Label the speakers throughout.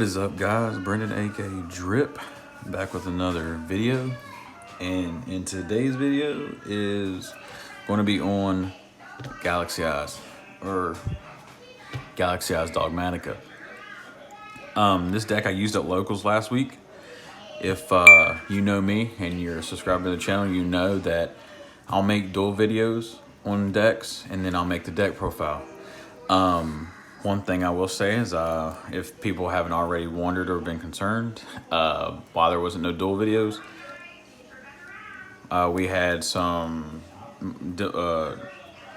Speaker 1: What is up, guys? Brendan, aka Drip, back with another video. And in today's video is going to be on Galaxy Eyes, or Galaxy Eyes Dogmatika. This deck I used at locals last week. If you know me and you're subscribed to the channel, you know that I'll make duel videos on decks and then I'll make the deck profile. One thing I will say is if people haven't already wondered or been concerned why there wasn't no duel videos, we had some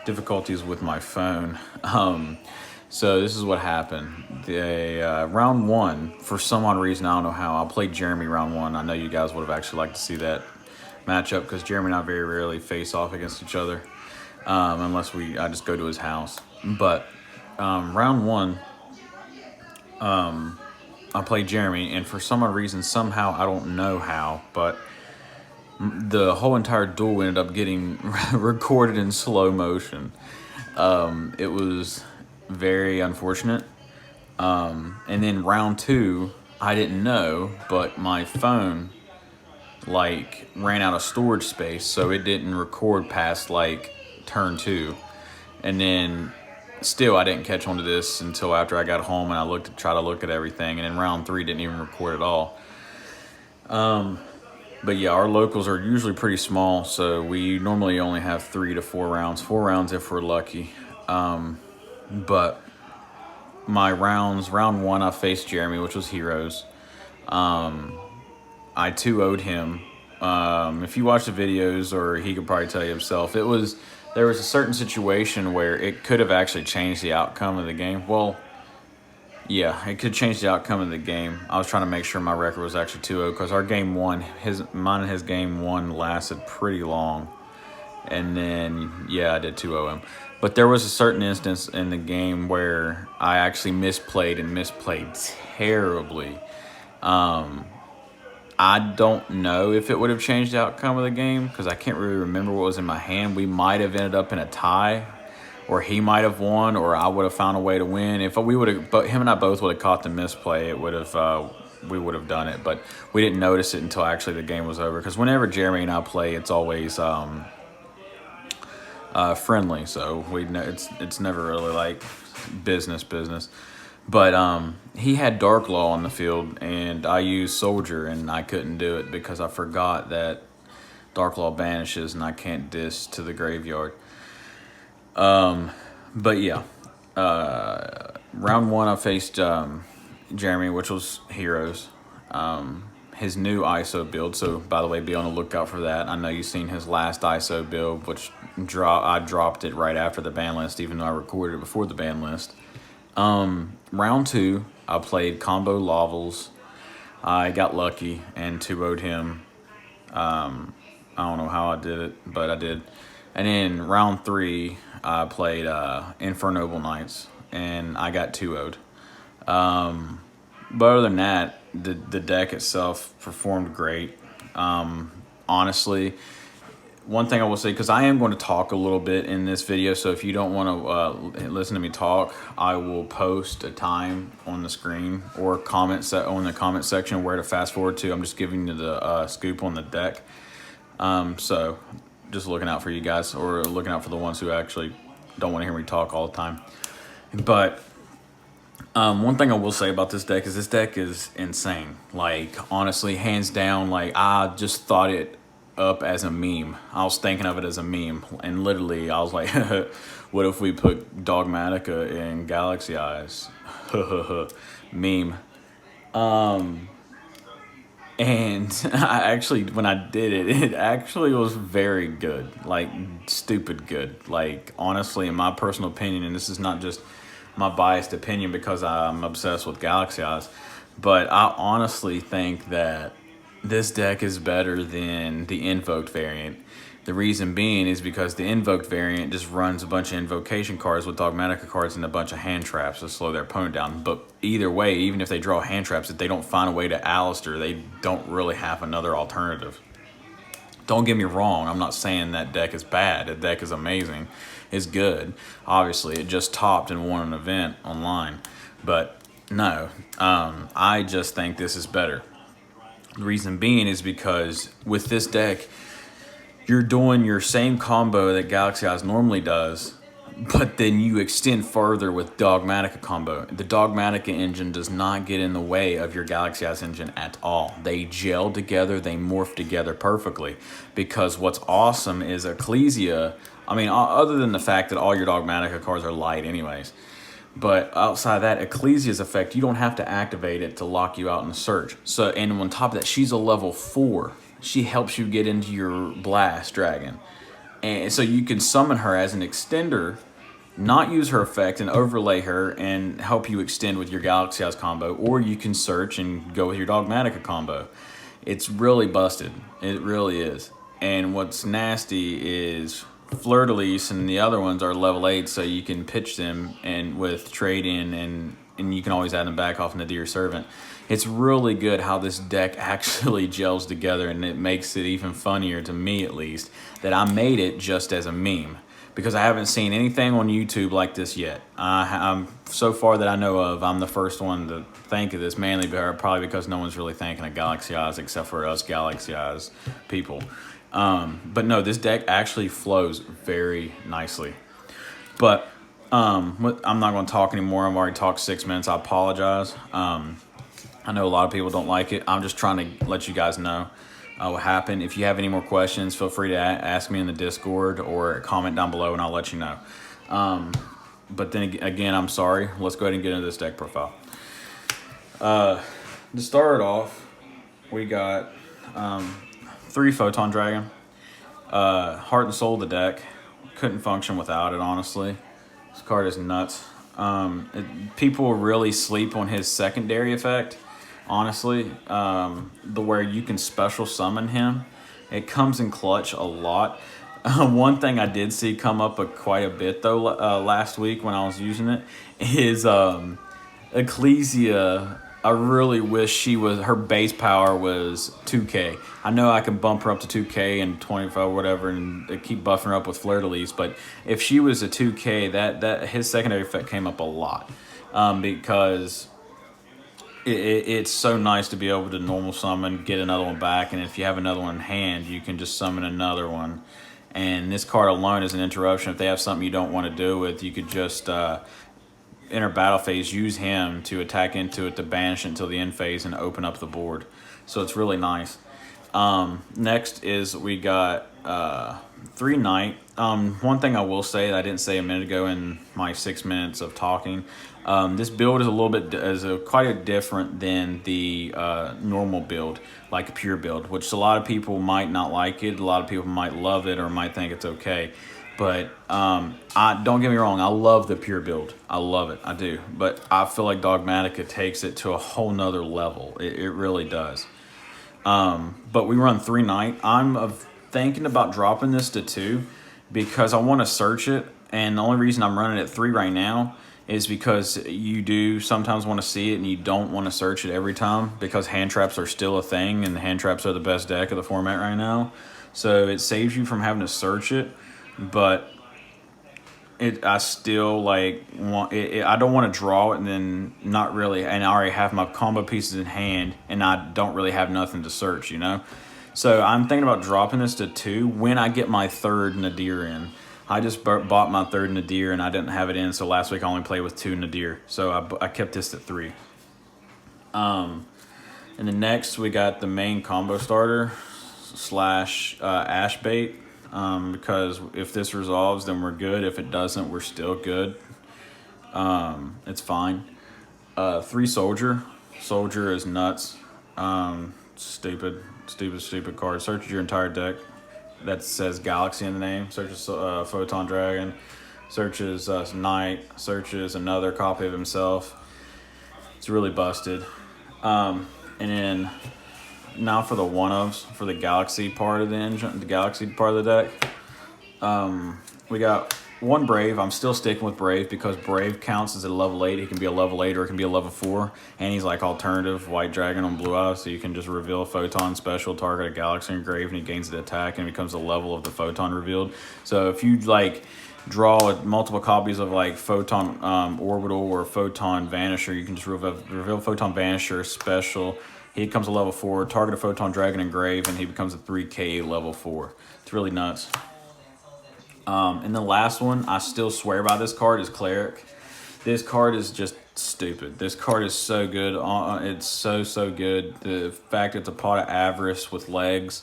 Speaker 1: difficulties with my phone. So this is what happened. Round one, for some odd reason, I don't know how, I played Jeremy round one. I know you guys would have actually liked to see that matchup because Jeremy and I very rarely face off against each other unless I just go to his house. But round one, I played Jeremy, and for some odd reason, somehow, I don't know how, but the whole entire duel ended up getting recorded in slow motion. It was very unfortunate. And then round two, I didn't know, but my phone ran out of storage space, so it didn't record past turn two. And then still I didn't catch on to this until after I got home and I tried to look at everything, and then round three didn't even record at all. But yeah, our locals are usually pretty small, so we normally only have 3 to 4 rounds. 4 rounds if we're lucky. But my round one I faced Jeremy, which was Heroes. I 2-0'd him. If you watch the videos, or he could probably tell you himself, there was a certain situation where it could have actually changed the outcome of the game. Well, yeah, it could change the outcome of the game. I was trying to make sure my record was actually 2-0 because our game one, mine and his game one lasted pretty long. And then, yeah, I did 2-0 him. But there was a certain instance in the game where I actually misplayed terribly. I don't know if it would have changed the outcome of the game because I can't really remember what was in my hand. We might have ended up in a tie, or he might have won, or I would have found a way to win. If we would have, but him and I both would have caught the misplay, it would have, we would have done it. But we didn't notice it until actually the game was over. Because whenever Jeremy and I play, it's always friendly, so it's never really business. But he had Dark Law on the field, and I used Soldier, and I couldn't do it because I forgot that Dark Law banishes, and I can't diss to the graveyard. But yeah, round one I faced Jeremy, which was Heroes. His new ISO build, so by the way, be on the lookout for that. I know you've seen his last ISO build, which I dropped it right after the ban list, even though I recorded it before the ban list. Round two, I played combo Lavels. I got lucky and 2-0'd him. I don't know how I did it, but I did. And then round three, I played Infernoble Knights, and I got 2-0'd. But other than that, the deck itself performed great. Honestly, one thing I will say, because I am going to talk a little bit in this video, so if you don't want to listen to me talk, I will post a time on the screen or on the comment section where to fast forward to. I'm just giving you the scoop on the deck. So just looking out for you guys, or looking out for the ones who actually don't want to hear me talk all the time. But one thing I will say about this deck is insane. Honestly, hands down, I just thought it up as a meme. I was thinking of it as a meme, and literally I was like, what if we put Dogmatika in Galaxy Eyes? Meme. And I actually, when I did it, it actually was very good. Stupid good. Honestly, in my personal opinion, and this is not just my biased opinion because I'm obsessed with Galaxy Eyes, but I honestly think that this deck is better than the Invoked variant. The reason being is because the Invoked variant just runs a bunch of invocation cards with Dogmatika cards and a bunch of hand traps to slow their opponent down. But either way, even if they draw hand traps, if they don't find a way to Alistair, they don't really have another alternative. Don't get me wrong, I'm not saying that deck is bad. The deck is amazing. It's good. Obviously, it just topped and won an event online. But No, I just think this is better. The reason being is because with this deck, you're doing your same combo that Galaxy Eyes normally does, but then you extend further with Dogmatika combo. The Dogmatika engine does not get in the way of your Galaxy Eyes engine at all. They gel together, they morph together perfectly. Because what's awesome is Ecclesia, I mean, other than the fact that all your Dogmatika cards are light anyways, but outside of that, Ecclesia's effect, you don't have to activate it to lock you out in the search. So, and on top of that, she's a level 4. She helps you get into your Blast Dragon. And so you can summon her as an extender, not use her effect and overlay her and help you extend with your Galaxy Eyes combo, or you can search and go with your Dogmatika combo. It's really busted. It really is. And what's nasty is Fleur-de-Lis and the other ones are level 8, so you can pitch them and with trade-in, and you can always add them back off Nadir Servant. It's really good how this deck actually gels together, and it makes it even funnier, to me at least, that I made it just as a meme. Because I haven't seen anything on YouTube like this yet. I'm so far that I know of, I'm the first one to think of this, mainly probably because no one's really thinking of Galaxy Eyes except for us Galaxy Eyes people. But no, this deck actually flows very nicely. But I'm not going to talk anymore. I've already talked 6 minutes. I apologize. I know a lot of people don't like it. I'm just trying to let you guys know what happened. If you have any more questions, feel free to ask me in the Discord or comment down below and I'll let you know. But then again, I'm sorry. Let's go ahead and get into this deck profile. To start off, we got 3 Photon Dragon. Heart and Soul of the deck. Couldn't function without it, honestly. This card is nuts. People really sleep on his secondary effect. Honestly, the where you can special summon him, it comes in clutch a lot. One thing I did see come up quite a bit though last week when I was using it is Ecclesia. I really wish her base power was 2K. I know I can bump her up to 2K and 25 whatever and keep buffing her up with Fleur-de-Lis, but if she was a 2K, that his secondary effect came up a lot because it's so nice to be able to normal summon, get another one back, and if you have another one in hand, you can just summon another one. And this card alone is an interruption. If they have something you don't want to do with, you could just enter battle phase, use him to attack into it to banish it until the end phase and open up the board. So it's really nice. Next is we got 3 Knight. One thing I will say that I didn't say a minute ago in my 6 minutes of talking, this build is a little bit quite a different than the normal build, like a pure build, which a lot of people might not like it. A lot of people might love it or might think it's okay. But don't get me wrong, I love the pure build. I love it, I do. But I feel like Dogmatika takes it to a whole nother level. It really does. But we run 3 Knight. I'm thinking about dropping this to 2 because I want to search it. And the only reason I'm running at 3 right now is because you do sometimes want to see it and you don't want to search it every time because hand traps are still a thing and hand traps are the best deck of the format right now. So it saves you from having to search it, but I still like want it. I don't want to draw it and then not really, and I already have my combo pieces in hand and I don't really have nothing to search, you know? So I'm thinking about dropping this to 2 when I get my 3rd Nadir in. I just bought my 3rd Nadir and I didn't have it in, so last week I only played with 2 Nadir. So I kept this at 3. And then next we got the main combo starter / Ash Bait. Because if this resolves, then we're good. If it doesn't, we're still good. It's fine. 3 Soldier. Soldier is nuts. Stupid card. Searches your entire deck. That says Galaxy in the name. Searches Photon Dragon. Searches Knight. Searches another copy of himself. It's really busted. And then now for the 1-ofs, for the Galaxy part of the engine, the Galaxy part of the deck. We got 1 Brave. I'm still sticking with Brave because Brave counts as a level 8. He can be a level 8 or it can be a level 4. And he's like alternative White Dragon on Blue Eyes. So you can just reveal a Photon special, target a Galaxy engraved, and he gains the attack and becomes the level of the Photon revealed. So if you like draw multiple copies of like Photon Orbital or Photon Vanisher. You can just reveal Photon Vanisher special. He becomes a level 4, target a Photon Dragon Engrave, and he becomes a 3K level 4. It's really nuts. And the last one, I still swear by this card, is Cleric. This card is just stupid. This card is so good. It's so good. The fact it's a Pot of Avarice with legs,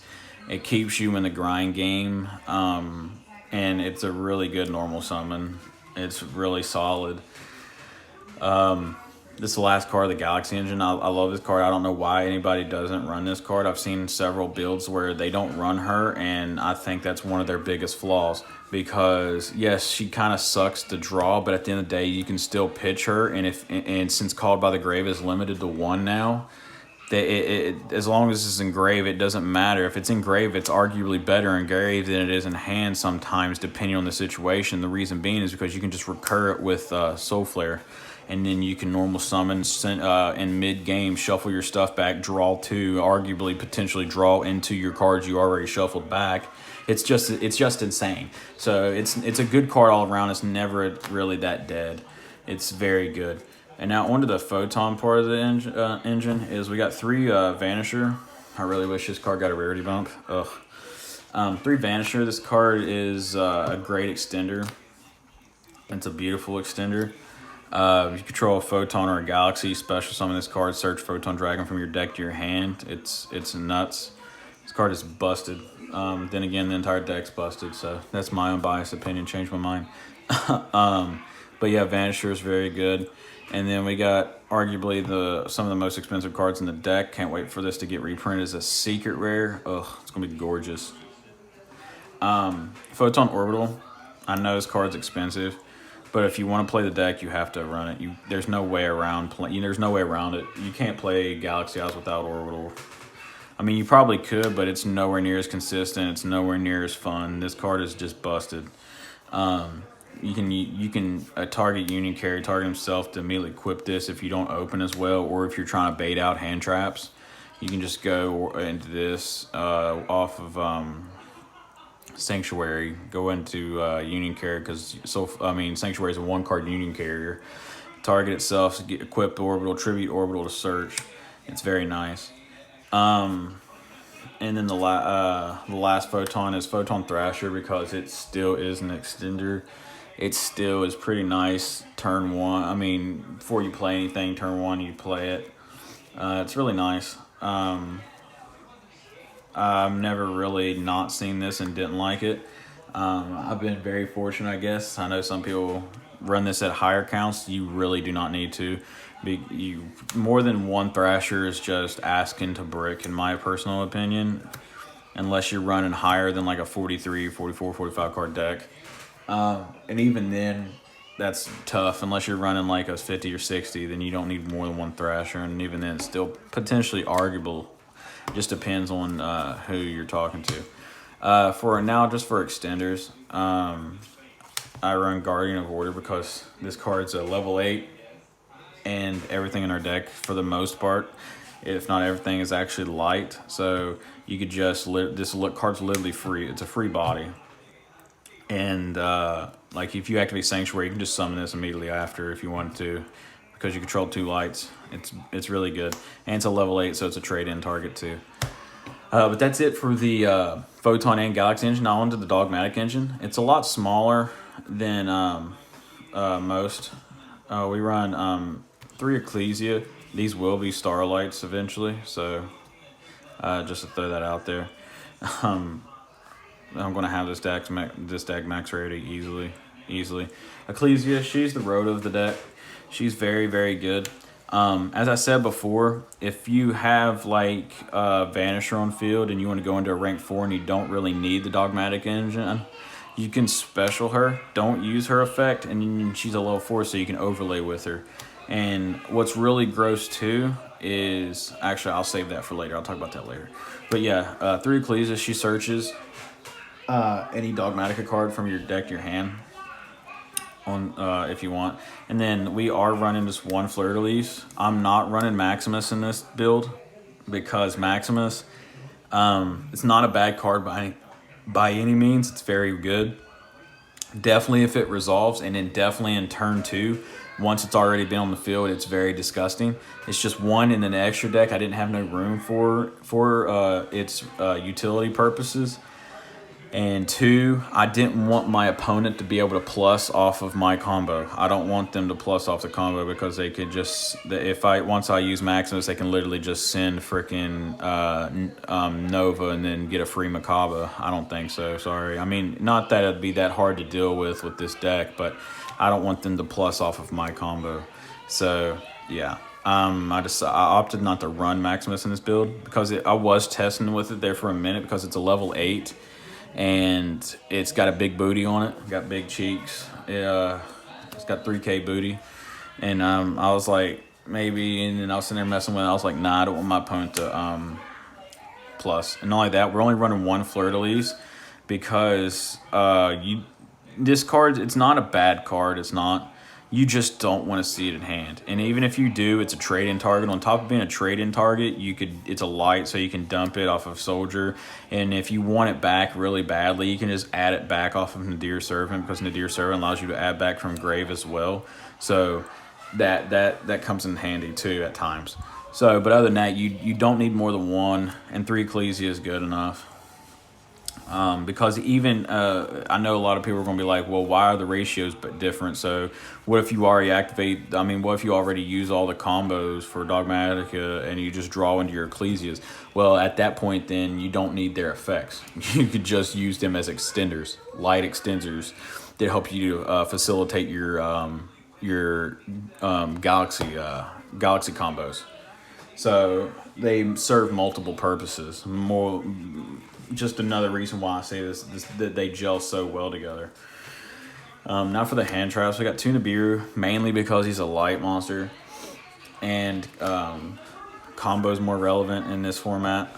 Speaker 1: it keeps you in the grind game. And it's a really good normal summon. It's really solid. This is the last card, the Galaxy Engine. I love this card. I don't know why anybody doesn't run this card. I've seen several builds where they don't run her, and I think that's one of their biggest flaws. Because, yes, she kind of sucks to draw, but at the end of the day, you can still pitch her. And since Called by the Grave is limited to 1 now, as long as it's engraved, it doesn't matter. If it's engraved, it's arguably better engraved than it is in hand sometimes, depending on the situation. The reason being is because you can just recur it with Soul Flare. And then you can normal summon in mid-game, shuffle your stuff back, draw 2, arguably potentially draw into your cards you already shuffled back. It's just insane. So it's a good card all around. It's never really that dead. It's very good. And now onto the Photon part of the engine is we got 3 Vanisher. I really wish this card got a rarity bump. Ugh. 3 Vanisher. This card is a great extender. It's a beautiful extender. You control a Photon or a Galaxy, special summon this card, search Photon Dragon from your deck to your hand. It's nuts. This card is busted. Then again, the entire deck's busted, so that's my unbiased opinion. Changed my mind. But yeah, Vanisher is very good. And then we got arguably some of the most expensive cards in the deck. Can't wait for this to get reprinted as a secret rare. Ugh, it's going to be gorgeous. Photon Orbital. I know this card's expensive. But if you want to play the deck, you have to run it. There's no way around there's no way around it. You can't play Galaxy Eyes without Orbital. I mean, you probably could, but it's nowhere near as consistent. It's nowhere near as fun. This card is just busted. You can target Union Carry, target himself to immediately equip this if you don't open as well, or if you're trying to bait out hand traps. You can just go into this off of Sanctuary, go into Union Carrier, because Sanctuary is a 1-card Union Carrier. Target itself, get equipped Orbital, tribute Orbital to search. It's very nice. And then the last Photon is Photon Thrasher, because it still is an extender. It still is pretty nice. Turn 1, I mean, before you play anything, turn 1 you play it. It's really nice. I've never really not seen this and didn't like it. I've been very fortunate, I guess. I know some people run this at higher counts. You really do not need to. More than 1 Thrasher is just asking to brick, in my personal opinion, unless you're running higher than like a 43, 44, 45 card deck. And even then, that's tough. Unless you're running like a 50 or 60, then you don't need more than 1 Thrasher. And even then, it's still potentially arguable. Just depends on who you're talking to. For now, just for extenders, I run Guardian of Order, because this card's a level 8, and everything in our deck, for the most part, if not everything, is actually light. So you could just this card's literally free. It's a free body, and like if you activate Sanctuary, you can just summon this immediately after if you wanted to, because you control 2 lights. It's really good, and it's a level 8, so it's a trade-in target too. But that's it for the Photon and Galaxy engine. Now onto the Dogmatic engine. It's a lot smaller than most. We run 3 Ecclesia. These will be Starlights eventually, so just to throw that out there. I'm going to have this deck max rarity easily. Ecclesia, she's the road of the deck. She's very, very good. As I said before, if you have like Vanisher on field and you want to go into a rank 4 and you don't really need the Dogmatic engine, you can special her. Don't use her effect, and she's a level 4, so you can overlay with her. And what's really gross too is, actually I'll save that for later. I'll talk about that later. But yeah, 3 Ecclesia, she searches any Dogmatica card from your deck to your hand, on if you want. And then we are running just 1 Fleur-de-Lis. I'm not running Maximus in this build, because Maximus, it's not a bad card by any means. It's very good. Definitely if it resolves, and then definitely in turn 2, once it's already been on the field, it's very disgusting. It's just one in an extra deck I didn't have no room for its utility purposes. And 2, I didn't want my opponent to be able to plus off of my combo. I don't want them to plus off the combo because they could just, once I use Maximus, they can literally just send freaking Nova and then get a free Macabre. I don't think so, sorry. I mean, not that it'd be that hard to deal with this deck, but I don't want them to plus off of my combo. So, yeah. I opted not to run Maximus in this build because I was testing with it there for a minute because it's a level 8. And it's got a big booty on it. Got big cheeks. It's got 3K booty. And I was like, maybe, and then I was sitting there messing with it. I was like, nah, I don't want my opponent to plus. And not only that, we're only running 1 Fleur-de-Lis because this card, it's not a bad card. It's not. You just don't want to see it in hand. And even if you do, it's a trade-in target. On top of being a trade-in target, it's a light, so you can dump it off of Soldier. And if you want it back really badly, you can just add it back off of Nadir Servant, because Nadir Servant allows you to add back from grave as well. So that comes in handy too at times. So, but other than that, you don't need more than 1, and 3 Ecclesia is good enough. Because even, I know a lot of people are going to be like, well, why are the ratios but different? So what if you already what if you already use all the combos for Dogmatika and you just draw into your Ecclesias? Well, at that point, then you don't need their effects. You could just use them as extenders, light extenders that help you facilitate your galaxy combos. So they serve multiple purposes. Just another reason why I say this that they gel so well together. Now for the hand traps, we got two Nibiru, mainly because he's a light monster, and combo's more relevant in this format.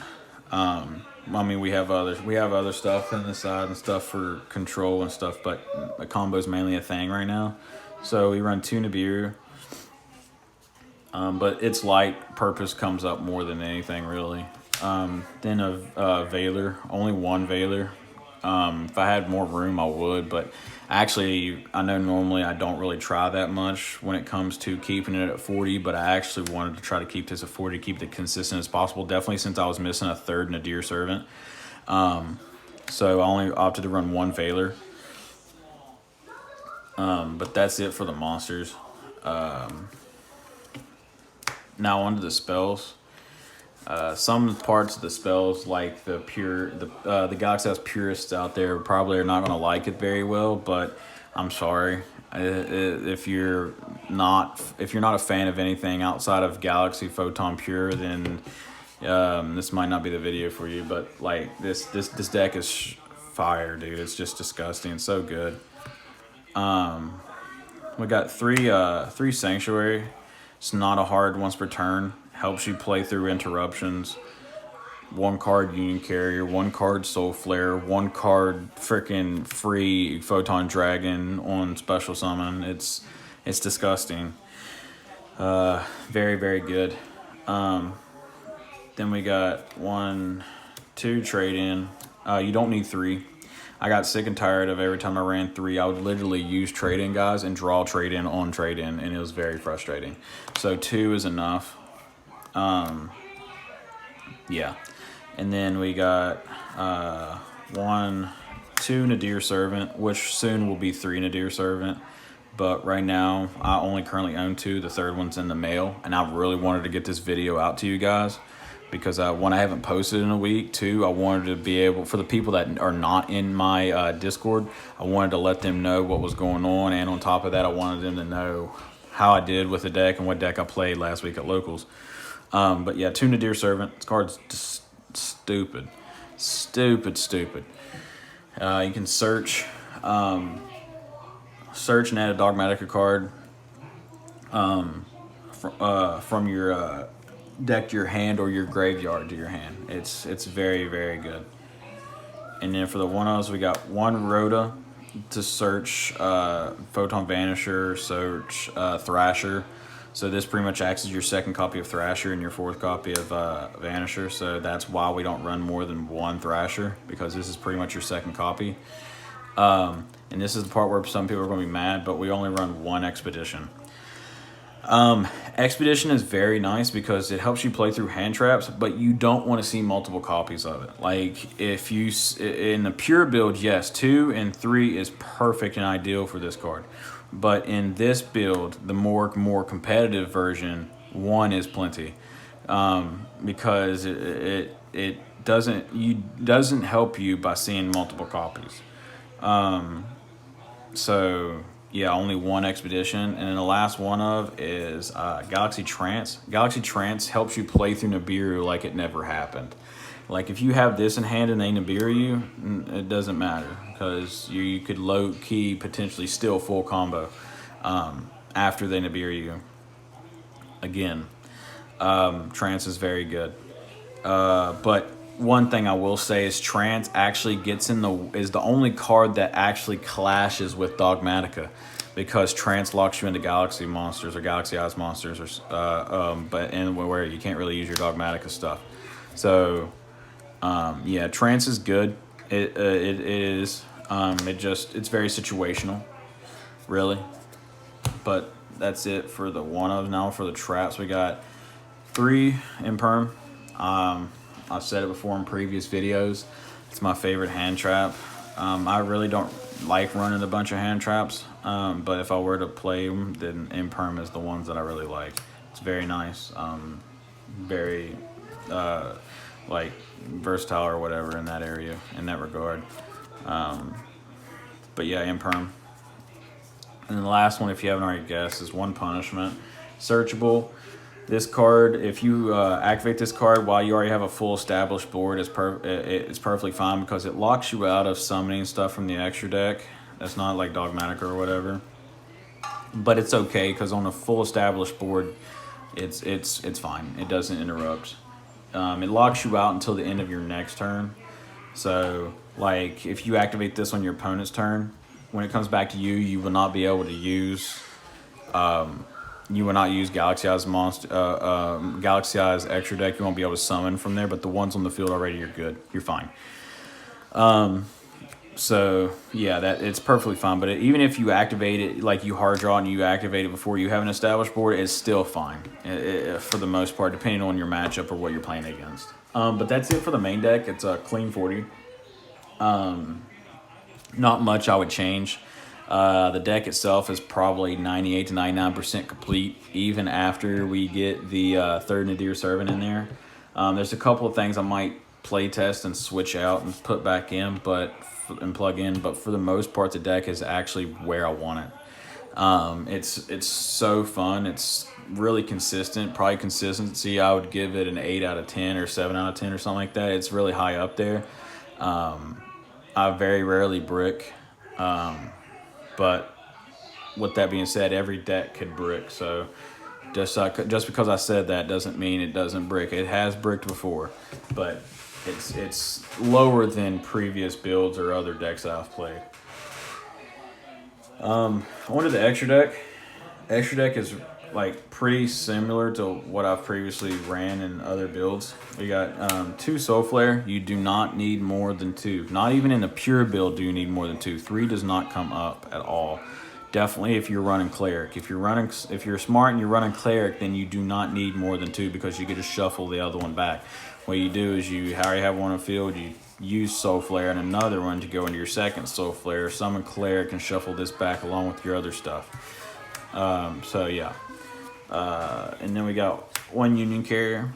Speaker 1: I mean, we have other stuff in the side and stuff for control and stuff, but a combo's mainly a thing right now. So we run two Nibiru. But its light purpose comes up more than anything, really. Then a Veiler, only one Veiler. If I had more room, I would, but actually, I know normally I don't really try that much when it comes to keeping it at 40, but I actually wanted to try to keep this at 40, keep it consistent as possible, definitely since I was missing a third Nadir Servant. So I only opted to run one Veiler. But that's it for the monsters. Now onto the spells. Some parts of the spells, like the Galaxy House purists out there, probably are not going to like it very well. But I'm sorry, if you're not a fan of anything outside of Galaxy Photon Pure, then this might not be the video for you. But like this deck is fire, dude. It's just disgusting. It's so good. We got three Sanctuary. It's not a hard once per turn. Helps you play through interruptions. 1 card Union Carrier, 1 card Soul Flare, 1 card freaking free Photon Dragon on special summon. It's disgusting. Very, very good. Then we got 1, 2 trade-in. You don't need 3. I got sick and tired of every time I ran 3, I would literally use trade-in guys and draw trade-in on trade-in, and it was very frustrating. So 2 is enough. Yeah. And then we got 1, 2 Nadir Servant, which soon will be 3 Nadir Servant. But right now, I only currently own 2. The third one's in the mail, and I really wanted to get this video out to you guys. Because one, I haven't posted in a week. 2, I wanted to be able, for the people that are not in my Discord, I wanted to let them know what was going on. And on top of that, I wanted them to know how I did with the deck and what deck I played last week at Locals. But yeah, 2 Nadir Servant. This card's just stupid. Stupid. You can search and add a Dogmatika card from your deck to your hand or your graveyard to your hand. It's very, very good. And then for the 1-0s, we got 1 Rhoda to search Photon Vanisher, search Thrasher. So this pretty much acts as your second copy of Thrasher and your 4th copy of Vanisher. So that's why we don't run more than 1 Thrasher, because this is pretty much your second copy. And and this is the part where some people are going to be mad, but we only run one expedition. Expedition is very nice because it helps you play through hand traps, but you don't want to see multiple copies of it. Like if you, in the pure build, yes, 2 and 3 is perfect and ideal for this card. But in this build, the more competitive version, 1 is plenty. Because it doesn't help you by seeing multiple copies. So yeah, only 1 expedition, and then the last one of is Galaxy Trance. Galaxy Trance helps you play through Nibiru like it never happened. Like if you have this in hand and they Nibiru you, it doesn't matter because you could low key potentially still full combo after they Nibiru you. Again, Trance is very good, but one thing I will say is Trance actually is the only card that actually clashes with Dogmatika, because Trance locks you into Galaxy monsters or Galaxy Eyes monsters, or where you can't really use your Dogmatika stuff. So yeah, Trance is good. It is. It's very situational, really. But that's it for the one of. Now for the traps, we got 3 Imperm. I've said it before in previous videos. It's my favorite hand trap. I really don't like running a bunch of hand traps, but if I were to play them, then Imperm is the ones that I really like. It's very nice, very like versatile or whatever in that area, in that regard. But yeah, Imperm. And then the last one, if you haven't already guessed, is 1 Punishment. Searchable. This card, if you activate this card while you already have a full established board, it's perfectly fine because it locks you out of summoning stuff from the extra deck. That's not like Dogmatica or whatever. But it's okay because on a full established board, it's fine. It doesn't interrupt. It locks you out until the end of your next turn. So, like, if you activate this on your opponent's turn, when it comes back to you, you will not be able to use... you will not use Galaxy Eyes Galaxy Eyes extra deck. You won't be able to summon from there, but the ones on the field already, you're good. You're fine. So yeah, it's perfectly fine. But even if you activate it, like you hard draw and you activate it before you have an established board, it's still fine for the most part, depending on your matchup or what you're playing against. But that's it for the main deck. It's a clean 40. Not much I would change. The deck itself is probably 98 to 99% complete, even after we get the third Nadir Servant in there. There's a couple of things I might play test and switch out and put back in, and plug in. But for the most part, the deck is actually where I want it. It's so fun. It's really consistent. Probably consistency, I would give it an 8 out of 10 or 7 out of 10 or something like that. It's really high up there. I very rarely brick. But with that being said, every deck could brick. So just because I said that doesn't mean it doesn't brick. It has bricked before, but it's lower than previous builds or other decks I've played. On to the extra deck. Extra deck is like pretty similar to what I've previously ran in other builds. We got 2 Soul Flare. You do not need more than 2. Not even in a pure build do you need more than 2. 3 does not come up at all. Definitely if you're running Cleric. If you're smart and you're running Cleric, then you do not need more than 2 because you get to shuffle the other one back. What you do is you already have one on the field, you use Soul Flare and another one to go into your second Soul Flare, summon Cleric and shuffle this back along with your other stuff. So yeah. And then we got 1 Union Carrier.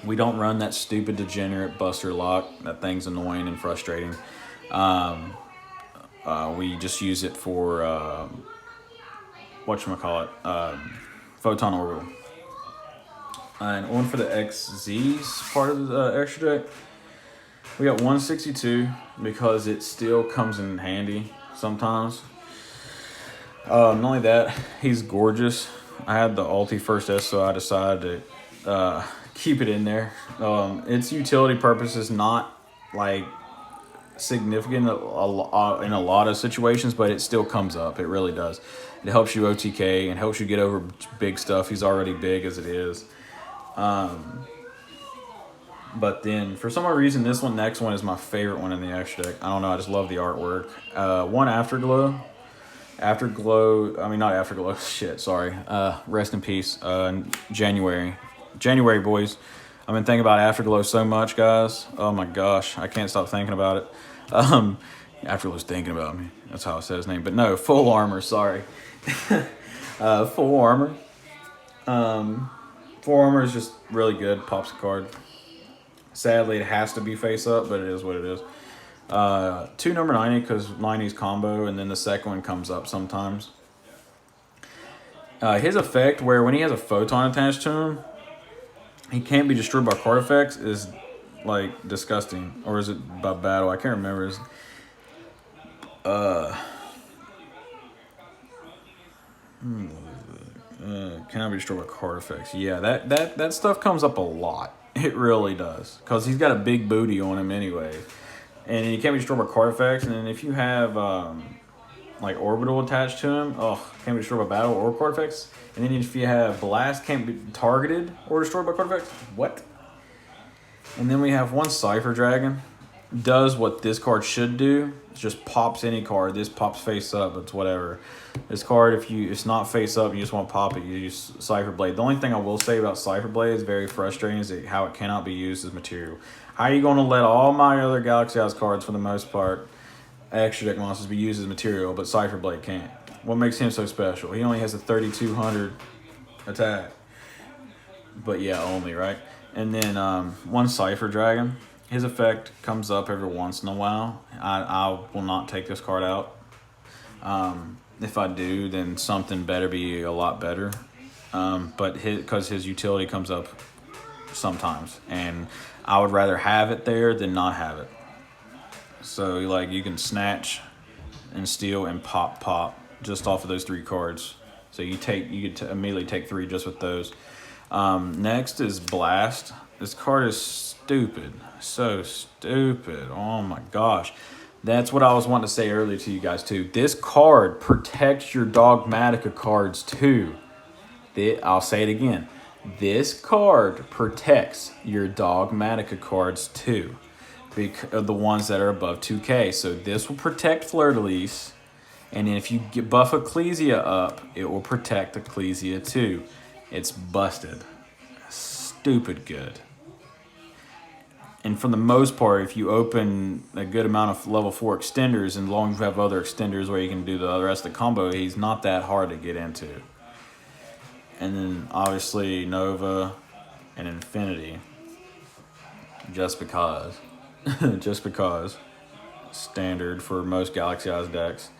Speaker 1: We don't run that stupid degenerate Buster Lock. That thing's annoying and frustrating. We just use it for Photon Orbital. And on for the XZ's part of the extra deck, we got 162 because it still comes in handy sometimes. Not only that, he's gorgeous. I had the ulti first S, so I decided to keep it in there. Its utility purpose is not like significant in a lot of situations, but it still comes up. It really does. It helps you OTK and helps you get over big stuff. He's already big as it is. But then, for some reason, this next one is my favorite one in the extra deck. I don't know, I just love the artwork. One Afterglow. I mean, not Afterglow, shit, sorry. Rest in peace, January. January, boys. I've been thinking about Afterglow so much, guys. Oh my gosh, I can't stop thinking about it. Afterglow's thinking about me. That's how I said his name. But no, Full Armor, sorry. Full Armor. Full Armor is just really good, pops a card. Sadly, it has to be face up, but it is what it is. 2 number 90 because 90's combo, and then the second one comes up sometimes. His effect, where when he has a photon attached to him, he can't be destroyed by card effects, is like disgusting. Or is it by battle? I can't remember. Cannot be destroyed by card effects. Yeah, that stuff comes up a lot. It really does, because he's got a big booty on him anyway. And he can't be destroyed by card effects. And then if you have like orbital attached to him, can't be destroyed by battle or card effects. And then if you have blast, can't be targeted or destroyed by card effects. What? And then we have one Cypher Dragon. Does what this card should do. It just pops any card. This pops face up. It's whatever. This card, if it's not face up, you just want to pop it, you use Cypher Blade. The only thing I will say about Cypher Blade is very frustrating is how it cannot be used as material. How are you going to let all my other Galaxy Eyes cards, for the most part, extra deck monsters, be used as material, but Cypher Blade can't? What makes him so special? He only has a 3,200 attack. But yeah, only, right? And then one Cypher Dragon. His effect comes up every once in a while. I will not take this card out. If I do, then something better be a lot better. But because his utility comes up sometimes, and I would rather have it there than not have it. So like you can snatch and steal and pop just off of those 3 cards. So you could immediately take 3 just with those. Next is Blast. This card is stupid. So stupid. Oh my gosh. That's what I was wanting to say earlier to you guys too. This card protects your Dogmatika cards too. I'll say it again. This card protects your Dogmatika cards too. The ones that are above 2K. So this will protect Fleur-de-Lis. And then if you buff Ecclesia up, it will protect Ecclesia too. It's busted. Stupid good. And for the most part, if you open a good amount of level 4 extenders, and as long as you have other extenders where you can do the rest of the combo, he's not that hard to get into. And then obviously Nova and Infinity. Just because. Just because. Standard for most Galaxy Eyes decks.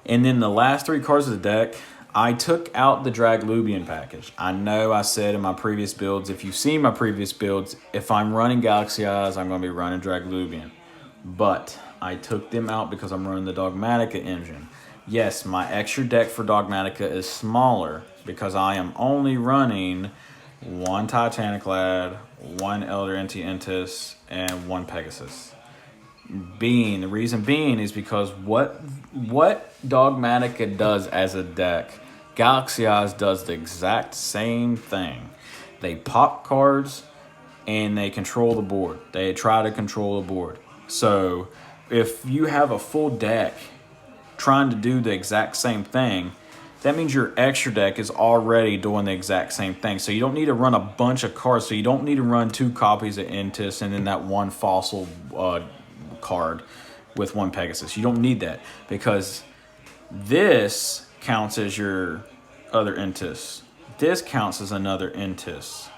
Speaker 1: And then the last 3 cards of the deck, I took out the Draglubian package. I know I said in my previous builds, if you've seen my previous builds, if I'm running Galaxy Eyes, I'm going to be running Draglubian. But I took them out because I'm running the Dogmatika engine. Yes, my extra deck for Dogmatika is smaller because I am only running 1 Titaniclad, 1 Elder Entis, and 1 Pegasus. The reason being is because what Dogmatika does as a deck, Galaxy Eyes does the exact same thing. They pop cards and they control the board. They try to control the board. So if you have a full deck trying to do the exact same thing, that means your extra deck is already doing the exact same thing. So you don't need to run a bunch of cards. So you don't need to run 2 copies of Entis and then that 1 fossil card with 1 Pegasus. You don't need that because this counts as your other Entis. This counts as another Entis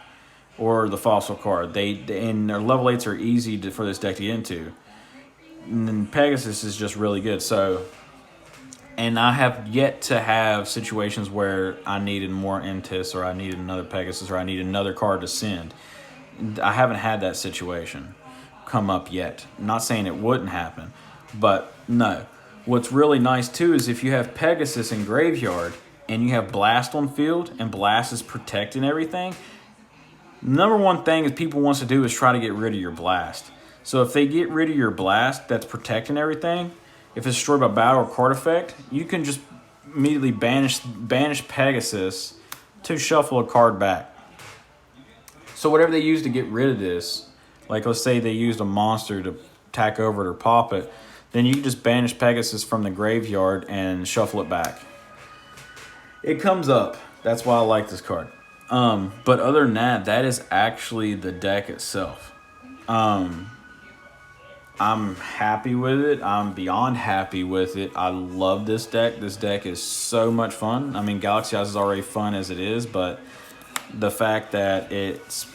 Speaker 1: or the fossil card. And their level 8s are easy for this deck to get into. And then Pegasus is just really good. So, and I have yet to have situations where I needed more Entis or I needed another Pegasus or I need another card to send. I haven't had that situation come up yet. I'm not saying it wouldn't happen, but no. What's really nice too is if you have Pegasus in graveyard and you have Blast on field and Blast is protecting everything, number one thing is people wants to do is try to get rid of your Blast. So if they get rid of your Blast that's protecting everything, if it's destroyed by battle or card effect, you can just immediately banish Pegasus to shuffle a card back. So whatever they use to get rid of this, like let's say they used a monster to tack over it or pop it, then you can just banish Pegasus from the graveyard and shuffle it back. It comes up. That's why I like this card. But other than that, that is actually the deck itself. I'm happy with it. I'm beyond happy with it. I love this deck. This deck is so much fun. I mean, Galaxy Eyes is already fun as it is, but the fact that it's,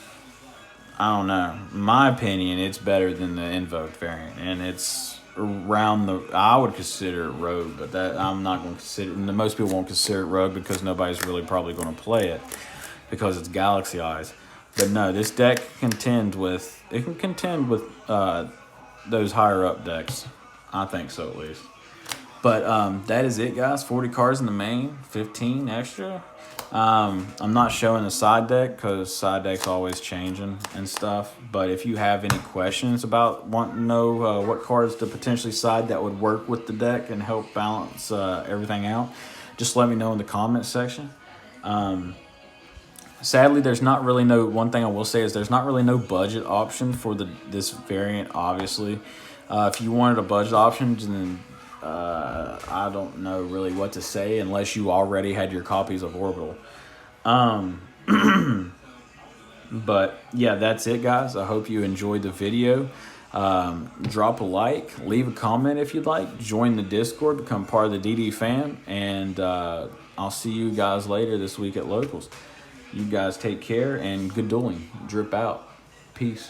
Speaker 1: I don't know, in my opinion, it's better than the Invoked variant. And it's around the, I would consider it Rogue, but that I'm not going to consider, most people won't consider it Rogue because nobody's really probably going to play it because it's Galaxy Eyes. But no, this deck can contend with, it can contend with those higher up decks. I think so, at least. But that is it, guys. 40 cards in the main, 15 extra. I'm not showing the side deck because side deck's always changing and stuff. But if you have any questions about wanting to know what cards to potentially side that would work with the deck and help balance everything out, just let me know in the comments section. Sadly, there's not really no, one thing I will say is there's not really no budget option for this variant, obviously. If you wanted a budget option, then I don't know really what to say unless you already had your copies of Orbital. But yeah, that's it, guys. I hope you enjoyed the video. Drop a like, leave a comment if you'd like, join the Discord, become part of the DD fam, and I'll see you guys later this week at Locals. You guys take care and good dueling. Drip out. Peace.